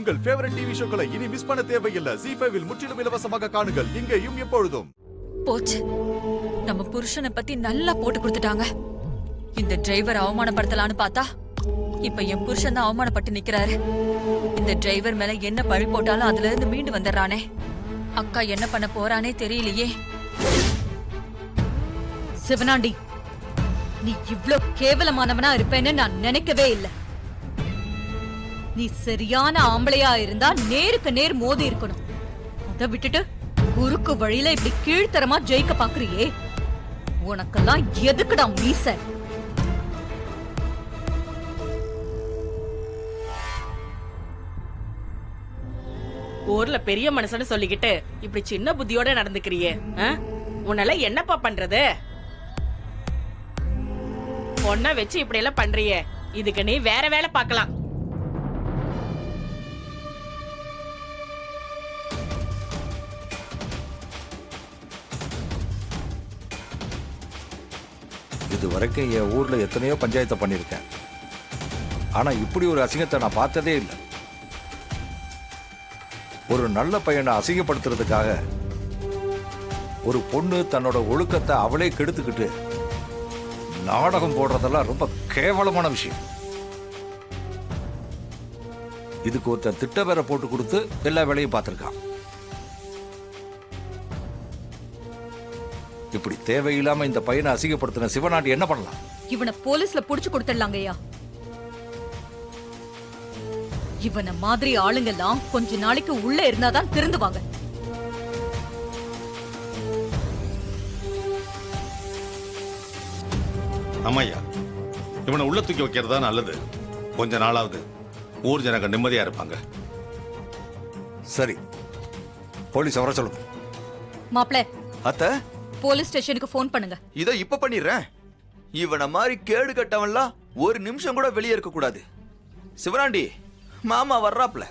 உங்கள் favourite TV ஷோக்களை இனி miss பண்ண தேவையில்லை. ZEE5 இல் முற்றிலும் இலவசமாக காணுங்கள். இங்கேயும் எப்பொழுதும். போச்சு, நம்ம புருஷனை பத்தி நல்லா போட்டு கொடுத்துட்டாங்க. இந்த டிரைவர் அவமானப்படுத்தலான்னு பார்த்தா இப்ப என் புருஷன் தான் அவமானப்பட்டு நிக்கிறாரு. இந்த டிரைவர் மேல என்ன பழி போட்டாலும் அதுல இருந்து மீண்டு வந்துடுறானே. அக்கா என்ன பண்ண போறானே தெரியலையே. சிவனாண்டி, நீ இவ்ளோ கேவலமானவனா இருப்பேன்னு நான் நினைக்கவே இல்லை. நீ சரியான ஆம்பளையா இருந்தா நேருக்கு நேர் மோதி இருக்கணும். அதை விட்டுட்டு குறுக்கு வழியில இப்படி கீழ்த்தரமா ஜெயிக்க பாக்குறியே, உனக்கெல்லாம் எதுக்குடா மீச? ஊர்ல பெரிய மனுஷன்னு சொல்லிக்கிட்டு இப்படி சின்ன புத்தியோட நடந்துக்கிறியே, உன்னால என்னப்பா பண்றது? பொண்ண வச்சு இப்படி எல்லாம் பண்றியே, இதுக்கு நீ வேற வேலை பார்க்கலாம். இது வரைக்கும் என் ஊர்ல எத்தனையோ பஞ்சாயத்தை பண்ணியிருக்கேன். ஆனா இப்படி ஒரு அசிங்கத்தை நான் பார்த்ததே இல்லை. ஒரு நல்ல பையனை அசிங்கப்படுத்துறதுக்காக ஒரு பொண்ணு தன்னோட ஒழுக்கத்தை அவளே கெடுத்துக்கிட்டு நாடகம் போடுறதெல்லாம் ரொம்ப கேவலமான விஷயம். இதுக்கு ஒருத்தன் திட்ட வேற போட்டு கொடுத்து எல்லா வேலையும் பார்த்திருக்கான். இப்படி தேவையில்லாம இந்த பையனை அசிங்கப்படுத்தின சிவனாண்டி என்ன பண்ணலாம்? இவனை போலீஸ்ல புடிச்சு கொடுத்துடலாங்க ஐயா. இவனை மாதிரி ஆளுங்கெல்லாம் கொஞ்ச நாளைக்கு உள்ள இருந்தாதான் திருந்துவாங்க. ஆமாய்யா, இவனை உள்ள தூக்கி வைக்கிறதா நல்லது. கொஞ்ச நாளாவது ஊர் ஜனங்க நிம்மதியா இருப்பாங்க. சரி, போலீஸ் வர சொல்லுங்க. மாப்ள, அத்த, போலீஸ் ஸ்டேஷனுக்கு போன் பண்ணுங்க. இத இப்ப பண்ணிடுறேன். இவன மாதிரி கேடு கட்டவன்லாம் ஒரு நிமிஷம் கூட வெளியே இருக்க கூடாது. சிவராண்டி மாமா வர்றாப்ல.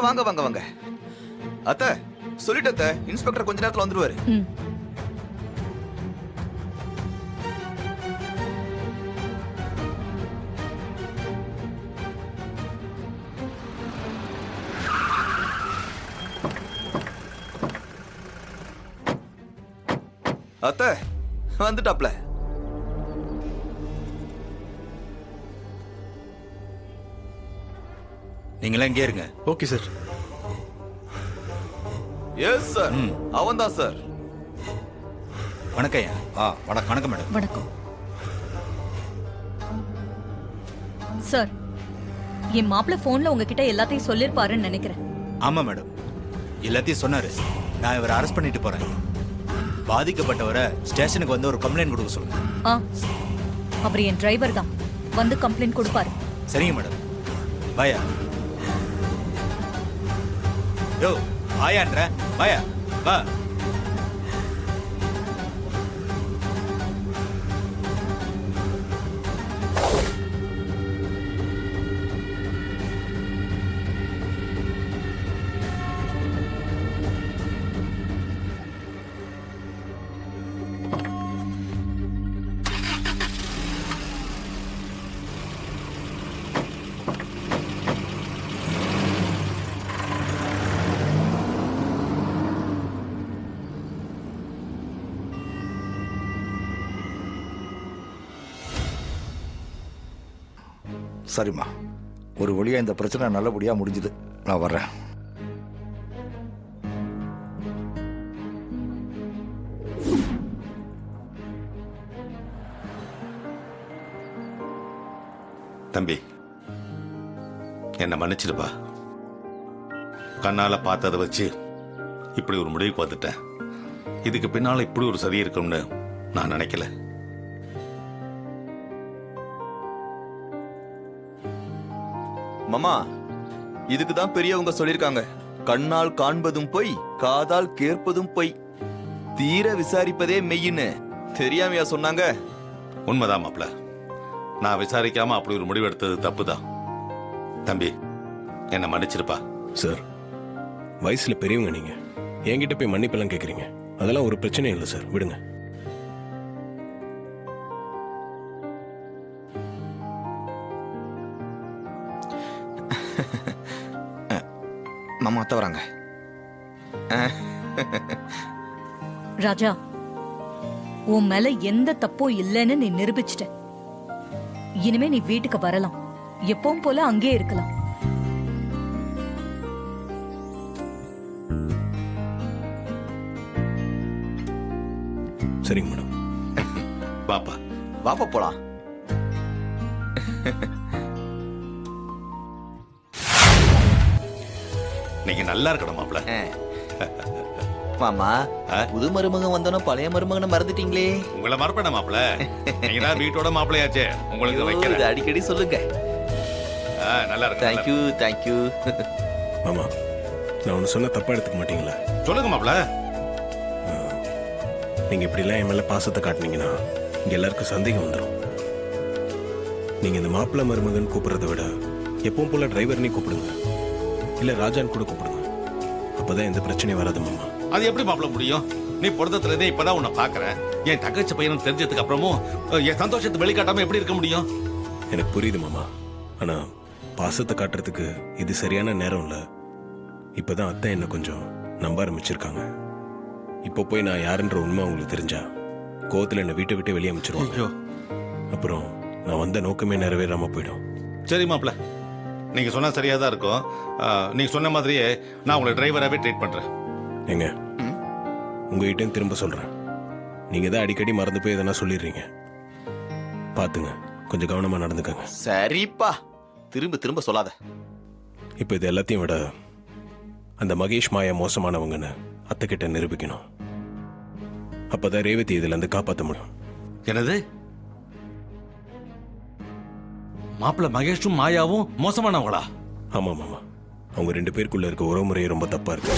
வாங்க வாங்க வாங்க. அத்த, சொல்லிட்ட, இன்ஸ்பெக்டர் கொஞ்ச நேரத்துல வந்துருவாரு. அத்த, வந்துட்டாப்ல. நீங்களாம் இங்கே இருங்க. Okay sir. எஸ் சார், அவன்தான் சார். வணக்கம் ஐயா. வணக்கம் மேடம். வணக்கம் சார். என் மாப்பிள்ள போன்ல உங்ககிட்ட எல்லாத்தையும் சொல்லிருப்பாருன்னு நினைக்கிறேன். ஆமா மேடம், எல்லாத்தையும் சொன்னாரு. நான் இவரை அரெஸ்ட் பண்ணிட்டு போறேன். பாதிக்கப்பட்டவரை ஸ்டேஷனுக்கு வந்து ஒரு கம்ப்ளைண்ட் கொடுக்க சொல்லுங்க. அவர் என் டிரைவர் தான், வந்து கம்ப்ளைண்ட் கொடுப்பாரு. சரிங்க மேடம். பாயா. யோ ஆயான்ற பாயா வா. சரிம்மா, ஒரு வழியா இந்த பிரச்சனை நல்லபடியா முடிஞ்சுது. நான் வர்றேன். தம்பி, என்ன மன்னிச்சிடுப்பா. கண்ணால பார்த்ததை வச்சு இப்படி ஒரு முடிவுக்கு வந்துட்டேன். இதுக்கு பின்னால இப்படி ஒரு சதி இருக்கும்னு நான் நினைக்கல. மாமா, இதுக்கு தான் பெரியவங்க சொல்லிருக்காங்க, கண்ணால் காண்பதும் பொய், காதால் கேட்பதும் பொய், தீர விசாரிப்பதே மெய்யின்னு. தெரியாமையா சொன்னாங்க? உண்மைதான் மாப்ள. நான் விசாரிக்காம அப்படி ஒரு முடிவு எடுத்தது தப்புதான். தம்பி, என்ன மன்னிச்சிருப்பா. சார், வயசுல பெரியவங்க நீங்க, என்கிட்ட போய் மன்னிப்பெல்லாம் கேட்குறீங்க. அதெல்லாம் ஒரு பிரச்சனையும் இல்லை சார், விடுங்க. மாமா அத்தை வராங்க. ராஜா, உன் மேல எந்த தப்பும் இல்லைன்னு நீ நிரூபிச்சிட்ட. இனிமே நீ வீட்டுக்கு வரலாம், எப்பவும் போல அங்கே இருக்கலாம். சரிங்க மேடம். பாப்பா வாப்பா போலாம். நீங்க நல்லா இருக்கணும் மாப்ள. மாமா, புது மருமகன் வந்தோன்னா பழைய மருமகனை மறந்துட்டீங்களே. உங்களை மறப்பேன மாப்ள. நீங்க தான் வீட்டோட மாப்பிளையாச்சே, உங்களுக்கு வைக்கிறேன். இது அடிக்கடி சொல்லுங்க. நல்லா இருக்கு. Thank you thank you. மாமா, நான் ஒன்று சொன்ன தப்பா எடுத்துக்க மாட்டீங்களா? சொல்லுங்க மாப்ள. நீங்க இப்படிலாம் என் மேல பாசத்தை காட்டினீங்கன்னா இங்க எல்லாருக்கும் சந்தேகம் வந்துடும். நீங்க இந்த மாப்பிள்ளை மருமகன் கூப்பிடுறத விட எப்பவும் போல டிரைவர்னே கூப்பிடுங்க, இல்ல ராஜான்னு கூட கூப்பிடுங்க. அப்பதான் எந்த பிரச்சனையும் வராது மாமா. அது எப்படி மாப்ள முடியும்? நீ பொருத்தத்துல இருந்தே இப்பதான் உன்னை பாக்குறேன். என் தங்கச்சி பையனும் தெரிஞ்சதுக்கு அப்புறமும் என் சந்தோஷத்தை வெளிக்காட்டாம எப்படி இருக்க முடியும்? எனக்கு புரியுது மாமா, ஆனா பாசத்தை காட்டுறதுக்கு இது சரியான நேரம் இல்ல. இப்பதான் அத்தை என்ன கொஞ்சம் நம்ப ஆரம்பிச்சிருக்காங்க. இப்போ போய் நான் யாருன்ற உண்மை அவங்களுக்கு தெரிஞ்சா கோவத்துல என்னை வீட்டை விட்டு வெளியே அமைச்சிருவாங்க. அப்புறம் நான் வந்த நோக்கமே நிறைவேறாம போயிடும். சரி மாப்ள, நீங்க சொன்னா சரியா தான் இருக்கும். நீங்க சொன்ன மாதிரியே நான் உங்களை டிரைவராகவே ட்ரீட் பண்றேன். ஏங்க, உங்ககிட்ட திரும்ப சொல்றேன், நீங்க தான் அடிக்கடி மறந்து போய் எதனா சொல்லிடுறீங்க. பாத்துங்க, கொஞ்சம் கவனமா நடந்துக்கங்க. சரிப்பா, திரும்ப திரும்ப சொல்லாத. இப்போ இது எல்லாத்தையும் விட அந்த மகேஷ் மாயா மோசமானவங்கன்னு அத்தை கிட்ட நிரூபிக்கணும். அப்பதான் ரேவதி இதுல இருந்து காப்பாற்ற முடியும். என்னது? மாப்பிள்ள மகேஷும் மாயாவும் மோசமானவங்களா? ஆமா மாமா, அவங்க 2 பேருக்குள்ள இருக்க உறவு முறையே ரொம்ப தப்பா இருக்கு.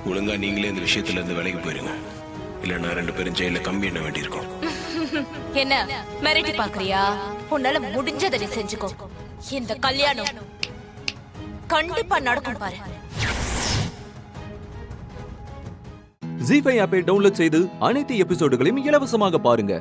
ஒழுங்கா நீங்களே இந்த விஷயத்துல இருந்து விலகி போயிருங்க, இல்ல நான் 2 பேரும் ஜெயில கம்பி எண்ண வேண்டியிருக்கோம். என்ன மிரட்டி பாக்குறியா? உன்னால முடிஞ்சதை நீ செஞ்சுக்கோ. இந்த கல்யாணம் கண்டிப்பா நடக்கும் பாரு. ஜீ5 ஆப்பை டவுன்லோட் செய்து அனைத்து எபிசோடுகளையும் இலவசமாக பாருங்க.